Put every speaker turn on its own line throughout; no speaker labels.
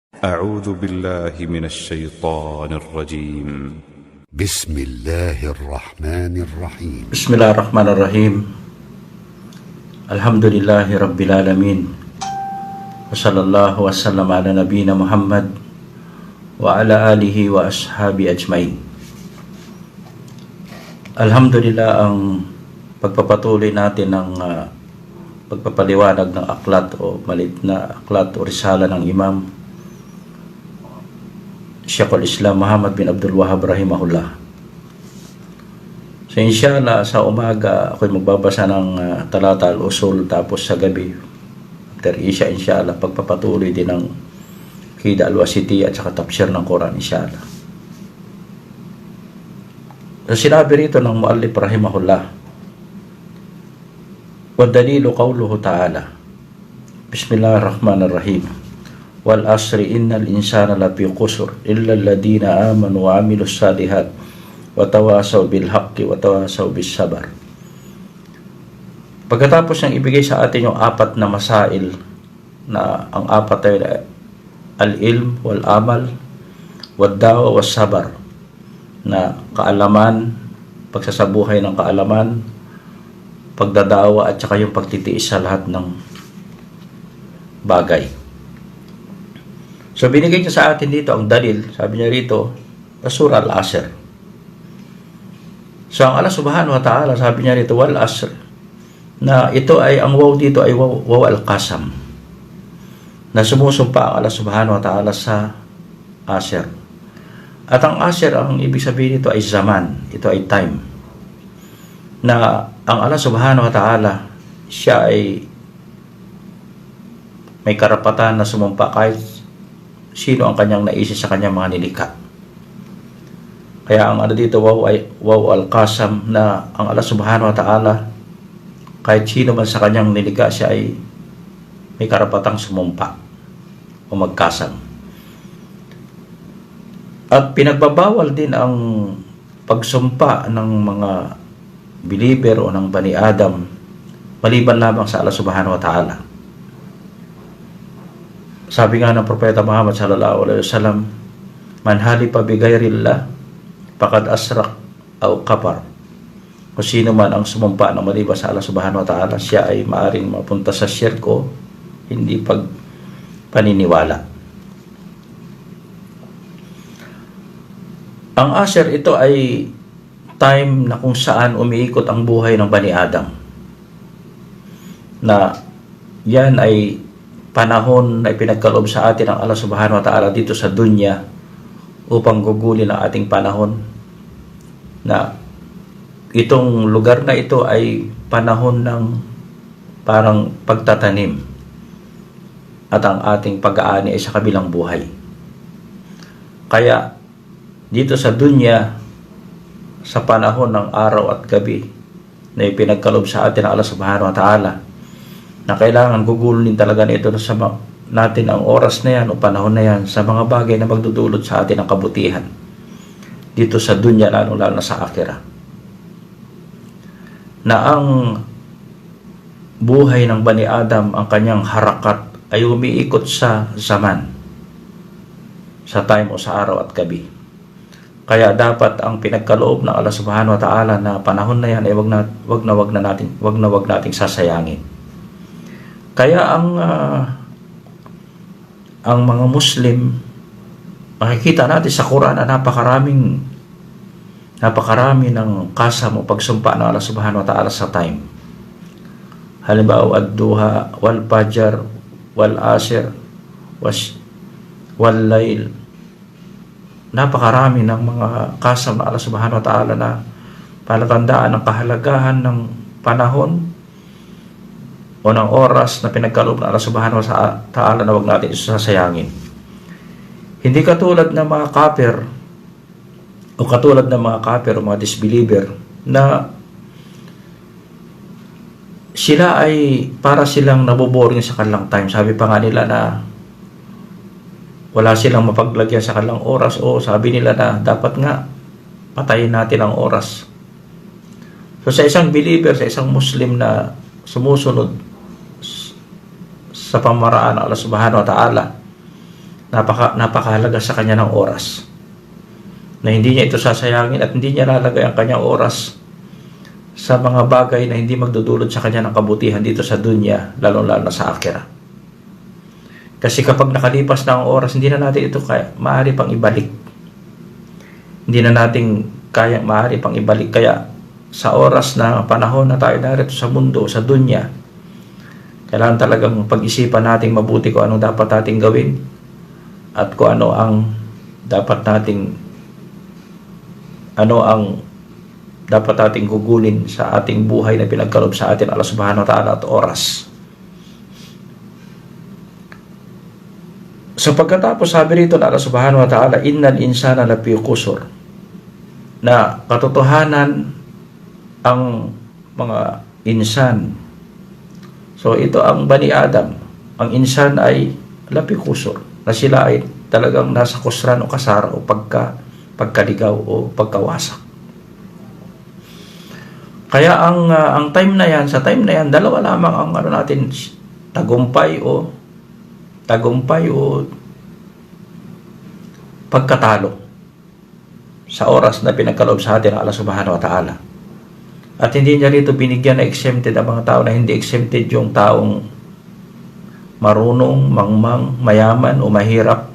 أعوذ بالله من الشيطان الرجيم.
بسم الله الرحمن الرحيم.
Bismillahirrahmanirrahim. Alhamdulillahi Rabbil Alamin. Wa sallallahu wa sallam ala nabina Muhammad wa ala alihi wa ashabi ajmain. Alhamdulillah, ang pagpapatuloy natin ng pagpapaliwanag ng aklat o malit na aklat o risala ng Imam Sheikhul Islam Muhammad bin Abdul Wahhab rahimahullah. So inshallah sa umaga ako'y magbabasa ng talata al-usul, tapos sa gabi after Isha inshallah pagpapatuloy din ng Qida al-Wasitiyya at saka tafsir ng Quran inshallah. So sinabi rito ng muallif rahimahullah, wa dalilu qawluhu ta'ala, Bismillahirrahmanirrahim, wal asri innal insana lafi qusur illa alladhina amanu wa amilus salihat wa tawasaw bil haqqi wa tawasaw bis sabar. Pagkatapos niyang ibigay sa atin yung apat na masail, na ang apat ay al-ilm wal amal wad dawa was sabar, na kaalaman, pagsasabuhay ng kaalaman, pagdadawa at saka yung pagtitiis sa lahat ng bagay. So binigay niya sa atin dito ang dalil, sabi niya rito, Surah Al-Asr. So ang Allah subhanahu wa ta'ala, sabi niya rito, wal asr, na ito ay, ang waw dito ay waw al-qasam, na sumusumpa ang Allah subhanahu wa ta'ala sa asr. At ang asr, ang ibig sabihin nito ay zaman, ito ay time, na ang Allah subhanahu wa ta'ala, siya ay may karapatan na sumumpa kahit sino ang kanyang naisip sa kanyang mga nilikha. Kaya ang ano dito, waw al-qasam, na ang Allah subhanahu wa ta'ala, kahit sino man sa kanyang nilikha, siya ay may karapatang sumumpa o magkasam. At pinagbabawal din ang pagsumpa ng mga believer o ng Bani Adam maliban lamang sa Allah subhanahu wa ta'ala. Sabi nga ng Propeta Muhammad sallallahu alaihi wasallam, man halifa bi ghairillah faqad asrak aw kafar. Kung sino man ang sumumpa ng maliban sa Allah subhanahu wa ta'ala, siya ay maaring mapunta sa shirk o hindi paniniwala. Ang asr, ito ay time na kung saan umiikot ang buhay ng Bani Adam, na yan ay panahon na ipinagkaloob sa atin ng Allah subhanahu wa ta'ala dito sa dunya upang gugulin ang ating panahon, na itong lugar na ito ay panahon ng parang pagtatanim at ang ating pag-aani ay sa kabilang buhay. Kaya dito sa dunya, sa panahon ng araw at gabi na ipinagkaloob sa atin ng Allah subhanahu wa ta'ala, na kailangan gugulin talaga nito sa natin ang oras na yan o panahon na yan sa mga bagay na magdudulot sa atin ng kabutihan dito sa dunya, lalo na sa akhirah. Na ang buhay ng Bani Adam, ang kanyang harakat ay umiikot sa zaman, sa time o sa araw at gabi. Kaya dapat ang pinagkaloob ng Allah subhanahu wa ta'ala na panahon na yan ay wag na nating sasayangin. Kaya ang mga Muslim, makikita natin sa Quran na napakarami ng kasam o pagsumpa ng Allah subhanahu wa ta'ala sa time. Halimbawa, ad-duha, wal fajar, wal asr, wal layl. Napakarami ng mga kasam ng Allah subhanahu wa ta'ala na palatandaan ng kahalagahan ng panahon o ng oras na pinagkaloob ng Allah subhanahu wa ta'ala, na huwag natin isasayangin. Hindi katulad ng mga kafir o mga disbeliever, na sila ay para silang naboboring sa kanilang time. Sabi pa nga nila na wala silang mapaglagyan sa kanilang oras, o sabi nila na dapat nga patayin natin ang oras. So sa isang believer, sa isang Muslim na sumusunod sa pamaraan ng Allah subhanahu wa ta'ala, napakahalaga sa kanya ng oras, na hindi niya ito sasayangin at hindi niya lalagay ang kanyang oras sa mga bagay na hindi magdudulot sa kanya ng kabutihan dito sa dunya, lalo-lalo na sa akhirah. Kasi kapag nakalipas na ang oras, hindi na natin ito maaari pang ibalik. Hindi na natin maaari pang ibalik. Kaya sa oras na panahon na tayo narito sa mundo, sa dunya, kailangan talagang pag-isipan natin mabuti kung anong dapat nating gawin at kung ano ang dapat nating gugulin sa ating buhay na pinagkaloob sa atin Allah Subhanahu wa Ta'ala at oras. So pagkatapos sabi rito na Allah Subhanahu wa Ta'ala, innal insana lafi khusur, na katotohanan ang mga insan. So ito ang Bani Adam, ang insan ay lafi khusur, na sila ay talagang nasa kusran o kasara o pagkaligaw o pagkawasak. Kaya ang time na yan, sa time na yan, dalawa lamang ang natin, tagumpay o pagkatalo sa oras na pinagkaloob sa atin ng Allah Subhanahu wa Ta'ala. At hindi niya rito binigyan na exempted ang mga tao, na hindi exempted yung taong marunong, mangmang, mayaman o mahirap,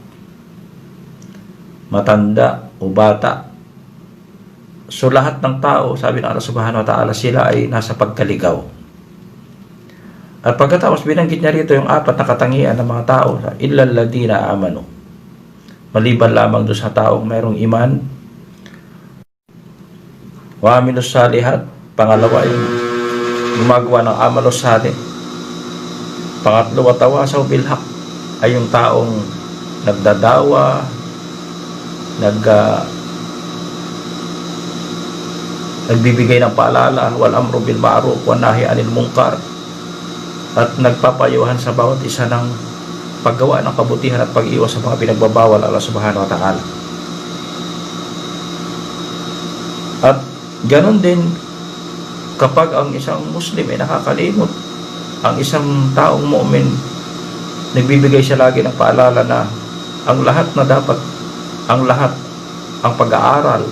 matanda o bata. So lahat ng tao, sabi ng Allah Subhanahu wa Ta'ala, sila ay nasa pagkaligaw. At pagkatapos binanggit niya rito yung apat na katangian ng mga tao, illal ladina amanu, maliban lamang doon sa taong mayroong iman, wa amilus salihat, pangalawa ay gumagawa ng amalos salih, pangatlo watawasaw bil haq, ay yung taong nagdadawa, nagbibigay ng paalala, wal amru bil ma'ruf wan nahi anil munkar, at nagpapayuhan sa bawat isa ng paggawa ng kabutihan at pag-iwas sa mga pinagbabawal Allah Subhanahu wa Ta'ala. At ganon din kapag ang isang Muslim ay nakakalimot, ang isang taong mu'min, nagbibigay siya lagi ng paalala na ang pag-aaral,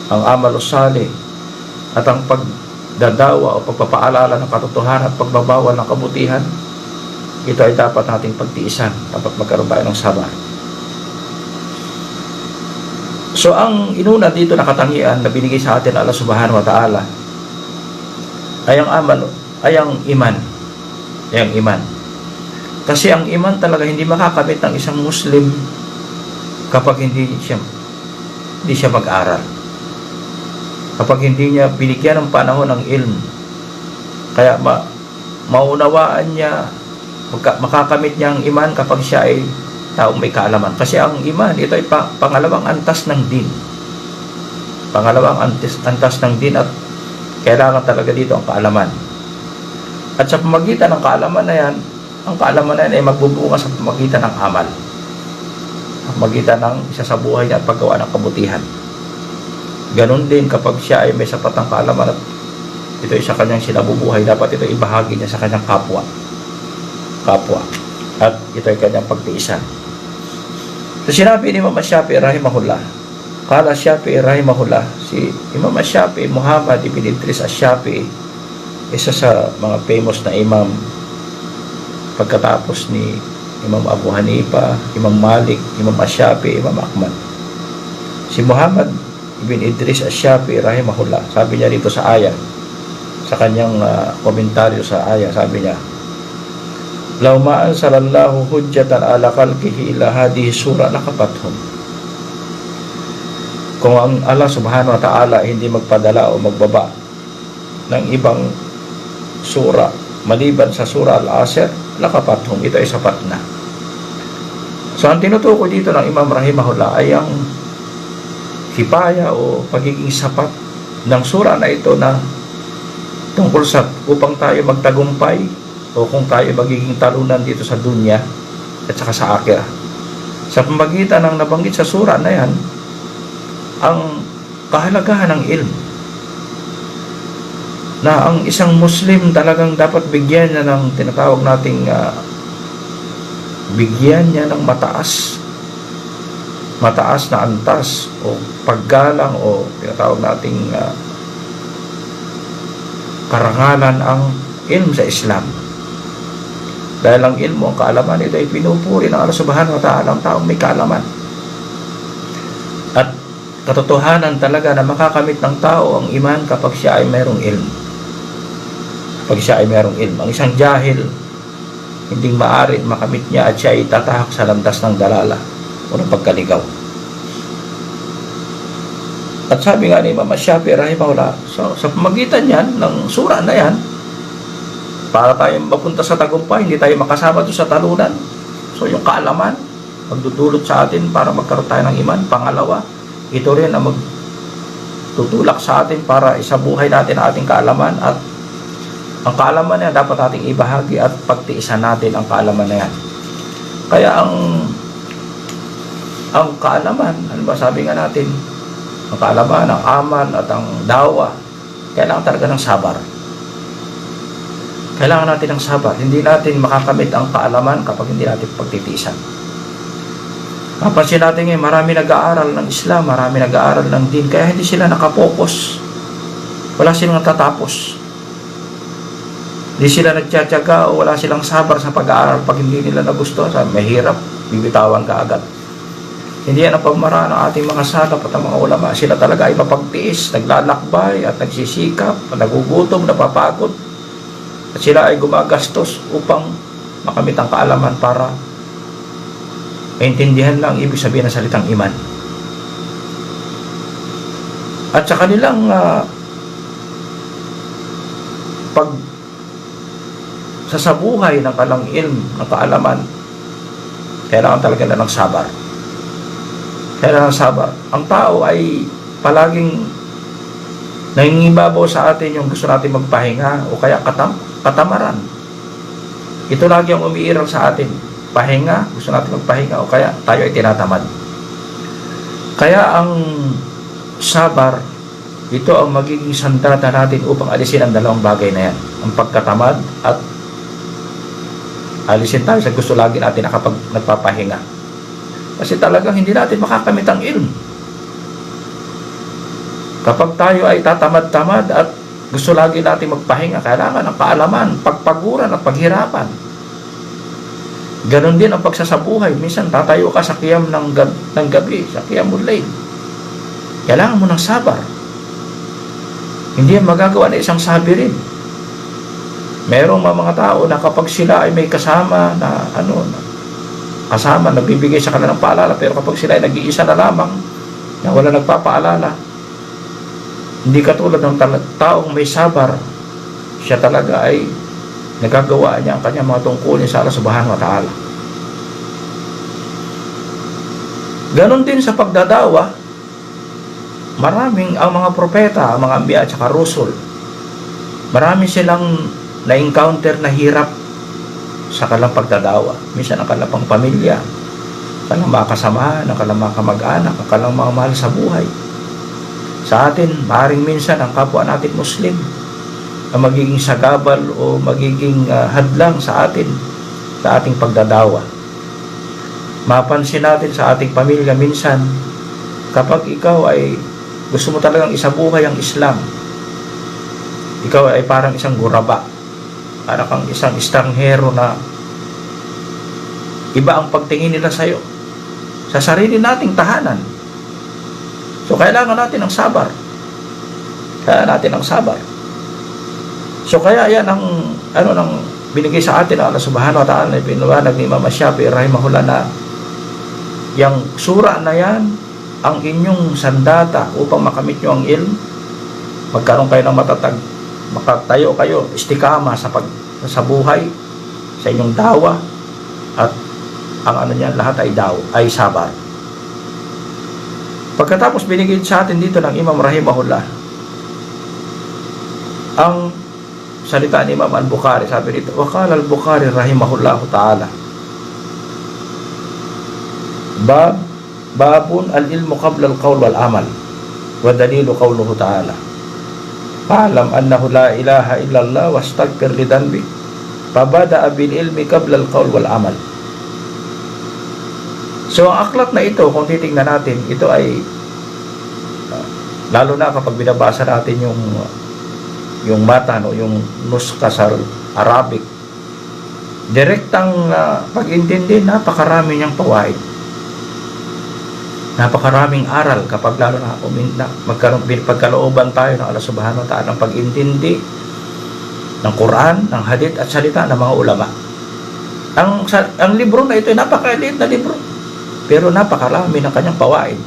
ang amal salih, at ang pagdadawa o pagpapaalala ng katotohanan at pagbabawal ng kabutihan, ito ay dapat nating pagtiisan, dapat magkaroon tayo ng sabar. So ang inuna dito na katangian na binigay sa atin Allah Subhanahu wa Ta'ala ay ang iman. Kasi ang iman talaga hindi makakamit ng isang Muslim kapag hindi siya mag-aral, kapag hindi niya binigyan ng panahon ng ilm. Kaya maunawaan niya, makakamit niya ang iman kapag siya ay taong may kaalaman. Kasi ang iman, ito ay pangalawang antas ng din. Pangalawang antas ng din, at kailangan talaga dito ang kaalaman. At sa pamagitan ng kaalaman na yan, ang kaalaman na yan ay magbubunga sa pamagitan ng amal, sa pamagitan ng isa sa buhay niya at paggawa ng kabutihan. Ganon din kapag siya ay may sapat ng kaalaman at ito ay sa kanyang sinabubuhay, dapat ito ibahagi niya sa kanyang kapwa, at ito ay kanyang pagtiisan. So sinabi ni Imam Ash-Shafi'i rahimahullah, kala Shafi'i rahimahullah, si Imam Ash-Shafi'i, Muhammad ibn Idris Ash-Shafi'i, isa sa mga famous na imam pagkatapos ni Imam Abu Hanifa, Imam Malik, Imam Ash-Shafi'i, Imam Ahmad. Si Muhammad ibn Idris Ash-Shafi'i rahimahullah, sabi niya dito sa ayah, sa kanyang komentaryo sa ayah, sabi niya, law ma ansalallahu hujjatan ala khalqihi ila hadhihi surah lakafathum. Kung ang Allah Subhanahu wa Ta'ala hindi magpadala o magbaba ng ibang sura maliban sa surah Al-Asr, lakafathum, ito ay sapat na. So ang tinutukoy dito ng Imam rahimahullah ay ang hipaya o pagiging sapat ng sura na ito, na tungkol sa upang tayo magtagumpay o kung tayo magiging talunan dito sa dunya at saka sa akhirah. Sa pamagitan ng nabanggit sa sura na yan, ang kahalagahan ng ilm, na ang isang Muslim talagang dapat bigyan niya ng tinatawag nating bigyan niya ng mataas na antas o paggalang o tinatawag nating karangalan ang ilm sa Islam. Dahil ang ilmo, ang kaalaman, ito ay pinupuri ng Allah Subhanahu wa Ta'ala ang taong may kaalaman. At katotohanan talaga na makakamit ng tao ang iman kapag siya ay mayroong ilm. Kapag siya ay mayroong ilm. Ang isang jahil, hindi maaari makamit niya at siya ay tatahak sa landas ng dalala o ng pagkaligaw. At sabi nga ni Imam Shafi'i rahimahullah, so, sa pamagitan yan, ng sura na yan, para tayo mapunta sa tagumpay, hindi tayo makasama doon sa talunan. So yung kaalaman, magdudulot sa atin para magkaroon tayo ng iman. Pangalawa, ito rin ang magtutulak sa atin para isabuhay natin ang ating kaalaman. At ang kaalaman na yan, dapat nating ibahagi at pagtiisan natin ang kaalaman na yan. Kaya ang kaalaman, ano ba sabi nga natin, ang kaalaman, ang amal at ang dawa, kailangan talaga ng sabar. Kailangan natin ng sabar. Hindi natin makakamit ang kaalaman kapag hindi natin pagtitiisan. Kapansin natin ngayon, marami nag-aaral ng Islam, marami nag-aaral ng din, kaya hindi sila nakapokus. Wala silang tatapos. Hindi sila nagtsatsaga o wala silang sabar sa pag-aaral. Pag hindi nila nagustuhan, mahirap, bibitawan ka agad. Hindi yan ang pagmaraan ng ating mga salaf at ang mga ulama. Sila talaga ay mapagtiis, naglalakbay at nagsisikap, nagugutom, napapagod. At sila ay gumagastos upang makamit ang kaalaman para maintindihan lang ibig sabihin ng salitang iman. At sa kanilang sasabuhay ng kalang ilm, ng kaalaman, kailangan talaga na ng sabar. Kailangan ng sabar. Ang tao ay palaging nangingibabaw sa atin yung gusto natin magpahinga o kaya katamaran. Ito lagi ang umiiral sa atin. Pahinga, gusto natin magpahinga o kaya tayo ay tinatamad. Kaya ang sabar, ito ang magiging sandata natin upang alisin ang dalawang bagay na yan. Ang pagkatamad at alisin tayo sa gusto lagi natin na kapag nagpapahinga. Kasi talagang hindi natin makakamit ang ilm. Kapag tayo ay tatamad-tamad at gusto lagi natin magpahinga, kailangan ng kaalaman, pagpaguran at paghirapan. Ganon din ang pagsasabuhay. Minsan tatayo ka sa qiyam ng gabi, sa qiyamul layl. Kailangan mo ng sabar. Hindi yan magagawa na isang sabirin. Merong mga tao na kapag sila ay may kasama na nagbibigay sa kanila ng paalala, pero kapag sila ay nag-iisa na lamang na wala nagpapaalala, hindi katulad ng taong may sabar, siya talaga ay nagagawa niya ang kanyang mga tungkulin sa Allah Subhanahu wa Ta'ala. Ganon din sa pagdadawa, maraming ang mga propeta, ang mga anbiya at saka rusul, marami silang na-encounter na hirap sa kanilang pagdadawa. Minsan ang kanilang pamilya, kanilang mga kasamahan, ang kanilang mga kamag-anak, ang kanilang mga mahal sa buhay. Sa atin, maaaring minsan ang kapwa natin Muslim ang magiging sagabal o magiging hadlang sa atin, sa ating pagdadawa. Mapansin natin sa ating pamilya minsan, kapag ikaw ay gusto mo talagang isabuhay ang Islam, ikaw ay parang isang guraba, para kang isang estranghero na iba ang pagtingin nila sa iyo sa sarili nating tahanan. So kailangan natin ng sabar. So kaya yan ang nang binigay sa atin ng Allah Subhanahu wa Ta'ala, na pinaliwanag ni Imam Shafi'i rahimahullah na yang sura na yan ang inyong sandata upang makamit nyo ang ilm, magkaroon kayo ng matatag, makatayo kayo istikama sa buhay, sa inyong dawa, at ang lahat ay sabar. Pagkatapos binigay sa atin dito ng Imam rahimahullah ang salita ni Imam al-Bukhari. Sabi dito, waqala al-Bukhari rahimahullahu ta'ala, babun al-ilmu qabla al-qawl wal-amal, wa dalilu qawluhu ta'ala, fa'alam annahu la ilaha illallah wastaghfir li dhanbi, fabada'a bil ilmi qabla al-qawl wal-amal. So ang aklat na ito, kung titingnan natin, ito ay lalo na kapag binabasa natin yung mata, no, yung nuska sa Arabic, direktang pag-intindi, napakarami niyang pawaid, napakaraming aral kapag lalo na pagkalooban tayo ng Allah Subhanahu wa Ta'ala ng pag-intindi ng Quran, ng hadith at salita ng mga ulama. Ang libro na ito ay napakaliit na libro, pero napakarami ng kanyang pawaid,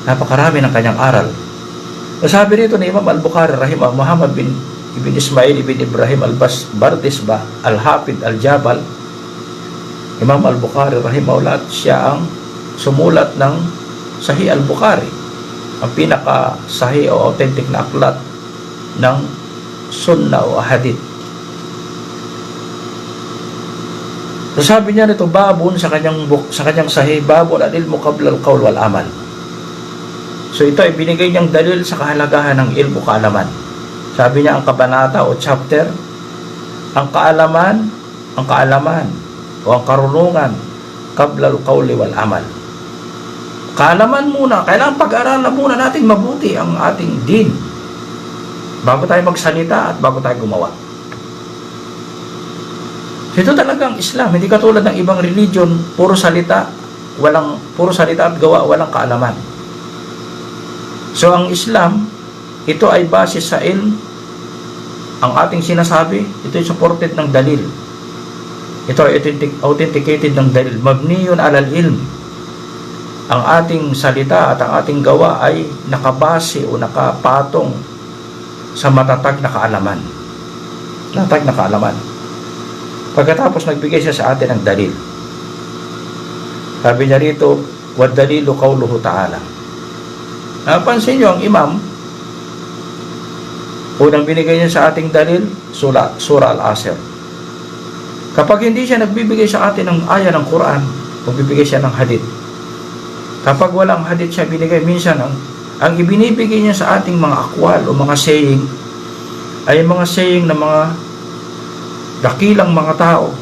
napakarami ng kanyang aral. Sabi rito ni Imam Al-Bukhari rahimah, Muhammad ibn Ismail ibn Ibrahim al-Bardisbah al-Hafid al-Jabal, Imam Al-Bukhari rahimahullah, siya ang sumulat ng Sahih Al-Bukhari, ang pinaka-sahih o authentic na aklat ng sunnah o hadith. So sabi niya nito, babun sa kanyang sahih, babun al-ilmu qabla al-qawl wal amal. So ito ay binigay niyang dalil sa kahalagahan ng ilmu, kaalaman. Sabi niya, ang kabanata o chapter, ang kaalaman o ang karunungan qabla al-qawli wal amal. Kaalaman muna, kailangan pag-aralan muna natin mabuti ang ating din bago tayo magsalita at bago tayo gumawa. Ito talagang Islam, hindi katulad ng ibang religion, puro salita at gawa, walang kaalaman. So ang Islam, ito ay base sa ilm. Ang ating sinasabi, ito ay supported ng dalil. Ito ay authenticated ng dalil. Mabniyun alal ilm. Ang ating salita at ang ating gawa ay nakabase o nakapatong sa matatag na kaalaman. Matatag na kaalaman. Pagkatapos nagbigay siya sa atin ng dalil. Sabi niya rito, wad dalilu qawluhu ta'ala. Napansin niyo ang imam, unang binigay niya sa ating dalil, Surah Al-Asr. Kapag hindi siya nagbibigay sa atin ng aya ng Quran, magbibigay siya ng hadith. Kapag walang hadith siya binigay, minsan ang ibinibigay niya sa ating mga akwal o mga saying ay mga saying ng mga dakilang mga tao,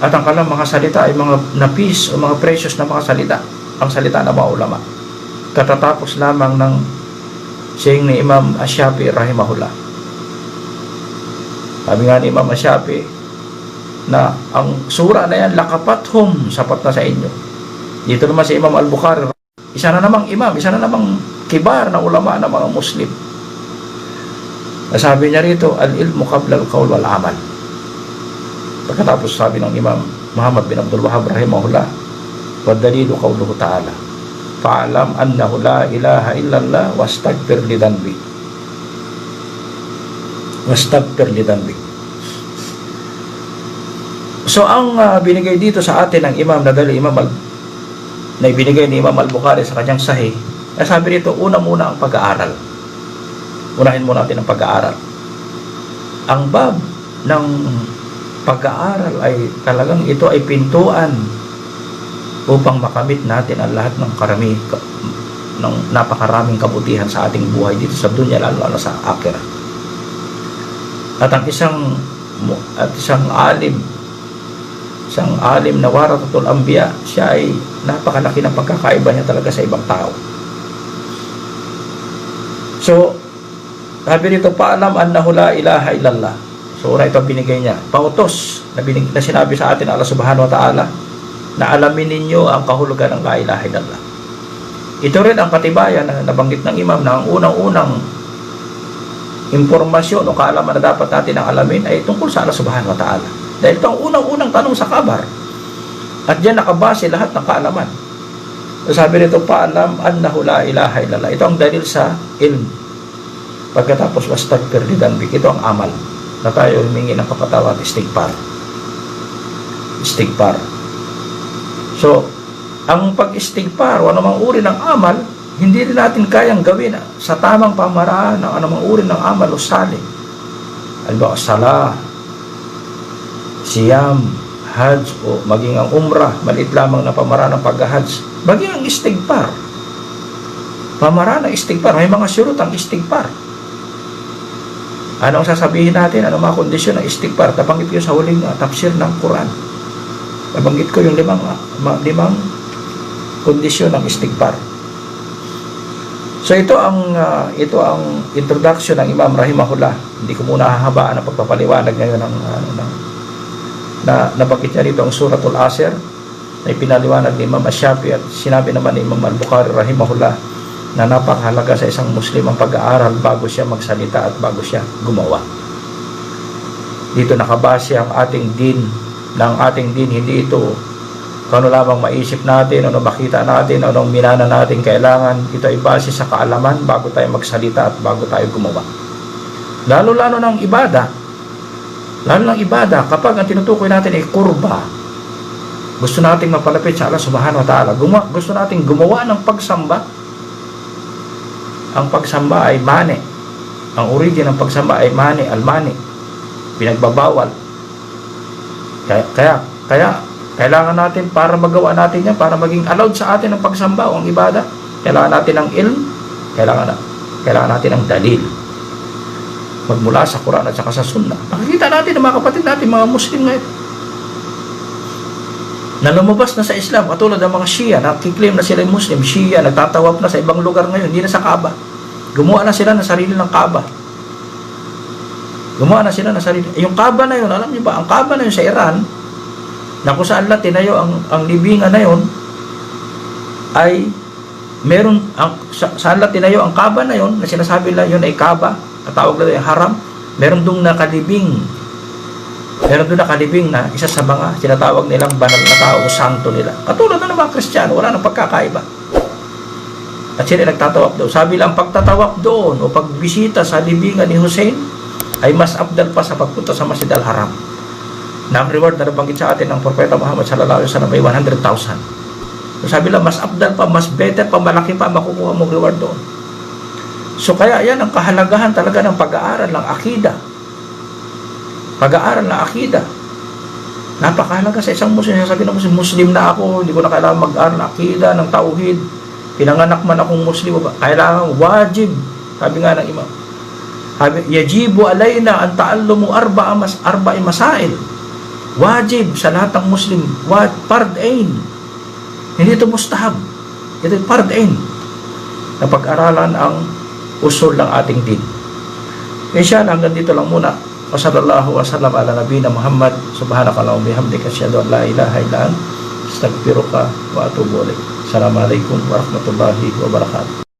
at ang kalang mga salita ay mga napis o mga precious na mga salita, ang salita ng mga ulama. Katatapos lamang ng saying ni Imam Ash-Shafi'i rahimahullah. Sabi nga ni Imam Ash-Shafi'i na ang sura na yan, lakapathum, sapat na sa inyo. Dito naman si Imam Al-Bukhari, isa na namang imam, isa na namang kibar na ulama na mga Muslim. Sabi niya rito, al-ilmu qabla al-qawl wal amal. Pagkatapos sabi ng Imam Muhammad bin Abdul Wahhab rahimahullah, wa dalilu qawluhu ta'ala, fa'alam annahu la ilaha illallah wastaghfir li dhanbi. Wastaghfir li dhanbi. So ang binigay dito sa atin ng imam na dalil, na ibinigay ni Imam Al-Bukhari sa kanyang sahih, sabi dito, una muna ang pag-aaral. Unahin muna natin ang pag-aaral. Ang bab ng pag-aaral ay talagang ito ay pintuan upang makamit natin ang lahat ng ng napakaraming kabutihan sa ating buhay dito sa dunya, lalo sa akhirat. At ang isang alim na warathatul anbiya, siya ay napakalaki ng pagkakaiba niya talaga sa ibang tao. So sabi nito, paalam annahu la ilaha illallah. So ito binigay niya, pautos na sinabi sa atin Allah Subhanahu wa Ta'ala, na alamin ninyo ang kahulugan ng la ilaha illallah. Ito rin ang katibayan na nabanggit ng imam, na ang unang-unang impormasyon o kaalaman na dapat natin ang alamin ay tungkol sa Allah Subhanahu wa Ta'ala. Dahil ito ang unang-unang tanong sa kabar, at diyan nakabase lahat ng kaalaman. So sabi nito, paalam annahu la ilaha illallah. Ito ang dalil sa ilm. Pagkatapos wastaghfir li dhanbik, ito ang amal na tayo humingi ng kapatawaran, istighfar. So ang pag-istighfar o anumang uri ng amal, hindi rin natin kayang gawin sa tamang pamaraan ng anumang uri ng amal o salih. Alba salah, siyam, hajj, o maging ang umrah, maliit lamang na pamaraan ng pag-hajj, maging ang istighfar, pamaraan ng istighfar, may mga syurut ang istighfar. Ano ang sasabihin natin? Ano mga kondisyon ng istighfar? Nabanggit ko sa huling tafsir ng Quran. Nabanggit ko yung limang kondisyon ng istighfar. So ito ang introduction ng Imam rahimahullah. Hindi ko muna hahabaan ang pagpapaliwanag ngayon ng nabanggit niya rito ang Suratul Asr na ipinaliwanag ni Imam Ash-Shafi'i, at sinabi naman ni Imam Al-Bukhari rahimahullah na napakahalaga sa isang Muslim ang pag-aaral bago siya magsalita at bago siya gumawa. Dito nakabase ang ating din, ng ating din, hindi ito kung ano lamang maisip natin, ano makita natin, anong minana natin kailangan. Ito ay base sa kaalaman bago tayo magsalita at bago tayo gumawa. Lalo-lalo ng ibada, kapag ang tinutukoy natin ay kurba, gusto nating mapalapit sa Allah subhanahu wa ta'ala, gusto nating gumawa ng pagsamba. Ang pagsamba ay mani. Ang origin ng pagsamba ay mani, al-mani, pinagbabawal. Kaya kailangan natin, para magawa natin yan, para maging allowed sa atin ang pagsamba o ang ibada, kailangan natin ng ilm, kailangan natin ng dalil magmula sa Quran at saka sa Sunnah. Makikita natin ng mga kapatid natin, mga Muslim ngayon, na lumabas na sa Islam, katulad ng mga Shia, nakiklaim na sila yung Muslim. Shia, nagtatawaf na sa ibang lugar ngayon, hindi na sa Kaaba. Gumawa na sila ng sarili ng Kaaba. Yung Kaaba na yun, alam niyo ba, ang Kaaba na yun sa Iran, na kung saan tinayo ang libingan na yun, ay meron, saan tinayo ang Kaaba na yun, na sinasabi nila yun ay Kaaba, katawag nila yung haram, meron doon nakalibing na isa sa mga sinatawag nilang banal na tao o santo nila. Katulad na ng mga Kristiyano, wala nang pagkakaiba. At sila nagtatawap doon. Sabi lang, pagtatawap doon o pagbisita sa libingan ni Hussein ay mas abdal pa sa pagpunta sa Masjid al-Haram. Na ang reward na nabanggit sa atin ng Propeta Muhammad sallallahu alaihi wasallam ay 100,000. So sabi lang, mas abdal pa, mas better pa, malaki pa makukuha mong reward doon. So kaya yan ang kahalagahan talaga ng pag-aaral ng akida. Pag-aaral ng akida. Napakahalaga sa isang Muslim. Sabi ng Muslim na ako, hindi ko na kailangan mag-aaral ng akida, ng tauhid. Pinanganak man akong Muslim, kailangan wajib. Sabi nga ng Imam, yajibu alayna an ta'allumu arba'i masail. Wajib sa lahat ng Muslim, fard-ain. Hindi ito mustahab, ito fard-ain, na pag-aralan ang usul ng ating din. Inshallah, hanggang dito lang muna. Wa sallallahu wa sallam ala nabiyina Muhammad. Subhanakallahumma wa bihamdika, asyhadu an la ilaha illa anta, astaghfiruka wa atubu ilaik. Assalamualaikum warahmatullahi wabarakatuh.